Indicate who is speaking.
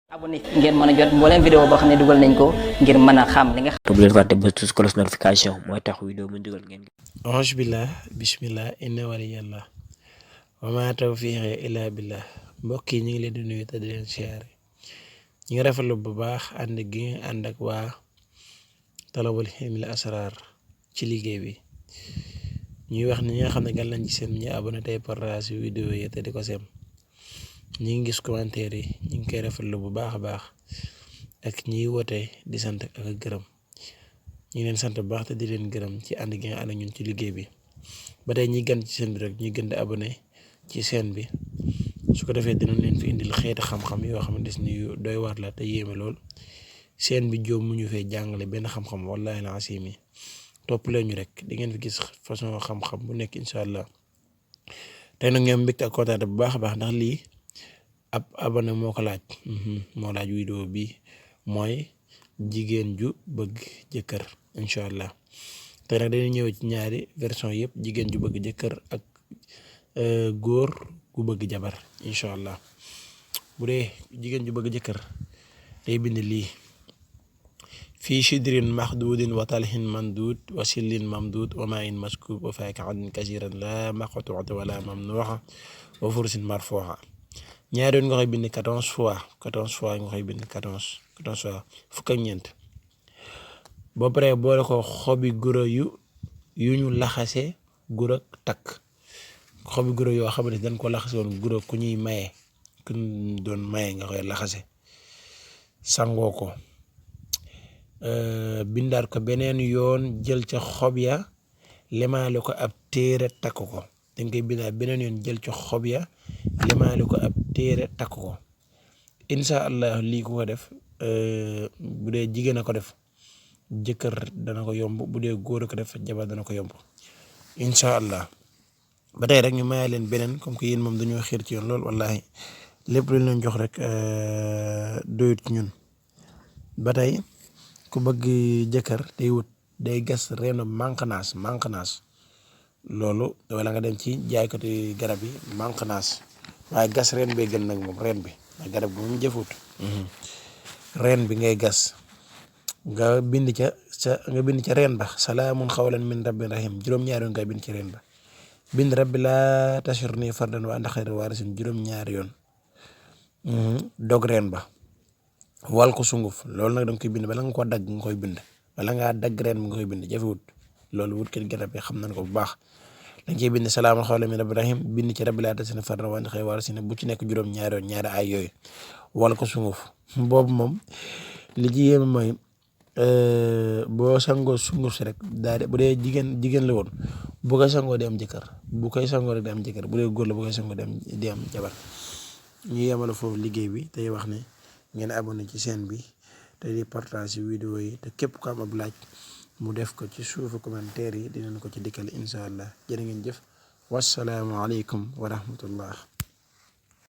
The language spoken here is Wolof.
Speaker 1: abonné ngeen mën a jot mboolem vidéo boo xam ne dugal nañ ko ngir mën a xam li nga xam.
Speaker 2: bu leen fàtte ba tous cloche notification mooy tax vidéo mu dugal ngeen.
Speaker 3: auzu billah bismillah inna waliyallah wa ma tawfiqi illa billah. mbokk yi ñu ngi leen di nuyu te di leen siyaare. ñu ngi rafetlu bu baax ànd gi nga ànd ak waa talabul hilmil asrar ci liggéey bi. ñuy wax ni ñi nga xam ne gan lañ ci seen ñi abonné tey partage vidéo yi te di ko sem ñi ngi gis commentaire yi ñu ngi koy rafetlu bu baax a baax ak ñiy wote di sant ak gërëm. ñu leen sant bu baax te di leen gërëm ci ànd gi nga ànd ak ñun ci liggéey bi. ba tey ñi gan ci seen bi rek ñuy gën di abonné ci seen bi su ko defee dinañ leen fi indil xeeti xam-xam yoo xamante ni yu doy waar la te yéeme lool. seen bi jóom mu ñu fee jàngale benn xam-xam wallahi la asimi topp leen ñu rek di ngeen fi gis façon xam-xam bu nekk incha allah. tey nag ngeen mbégte ak kontaan bu baax a baax ndax lii ab abonné moo ko laaj moo laaj vidéo bi mooy jigéen ju bëgg jëkkër incha allah. tey nag dañuy ñëw ci ñaari version yëpp jigéen ju bëgg jëkkër ak góor gu bëgg jabar incha allah. bu dee jigéen ju bëgg jëkkër day bind lii: fii shidrin maxdudin wa talhin mandud wa sillin mamdud wa ma in maskub wa fakihatin kasiran la maqtuata wala mamnuha wa fursin marfuha. ñaari yoon nga koy bind 14 fois nga koy bind 14 fois fukk ak ñeent. boo paree boole ko xobi guro yu ñu laxase guro takk. xobi guro yoo xam ne dañ ko laxase woon guro ku ñuy maye ku doon maye nga koy laxase sangoo ko. bindaat ko beneen yoon jël ca xob ya lemaale ko ab téere takk ko. dañ koy bindaat beneen yoon jël ca xob ya lemaale ko ab téere takk ko. incha allah lii ko def bu dee jigéen a ko def jëkkër dana ko yomb, bu dee góor a ko def jabar dana ko yomb incha allah. ba tey rek ñu maye leen beneen comme que yéen moom dañoo xiir ci yoon lool wallahi lépp lu leen jox rek doyut ci ñun. ba tey ku bëgg jëkkër day gas reenu manqanaas loolu wala nga dem ci jaaykati garab yi manqanaas waaye gas reen bee gën nag moom reen bi ndax garab bi moom jëfut. reen bi ngay gas nga bind ca reen ba salaamun xawlan min rabbin rahim juróom-ñaari yoon ngay bind ci reen ba. bind rabbi laa tashurni fardan wa anta xayru waarisin juróom-ñaari yoon. dog reen ba wal ko sunguf loolu nag danga koy bind bala nga ko dagg nga koy bind bala ngaa dagg reen bi nga koy bind jafewut loolu wut kenn garab yi xam nañ ko bu baax. dañ koy bind salaamun xawlan min rabbin rahim bind ci rabbi laa tashurni fardan wa anta xayru waarisin bu ci nekk juróom-ñaari yoon ñaari ay yooyu wal ko sunguf. boobu moom li ci yéeme mooy boo sangoo sunguf si rek daal bu dee jigéen la woon bu koy sangoo di am jëkkër bu koy sangoo rek di am jëkkër bu dee góor la bu koy sangoo di am jabar. ñu yemal foofu liggéey bi tey wax ne ngeen abonné ci chaîne bi te di partage vidéo yi te képp ko am ab laaj mu def ko ci suufu commentaire yi dinañ ko ci dikkal incha allah. jërë ngeen jëf wassalaamu aleykum wa rahmatullah.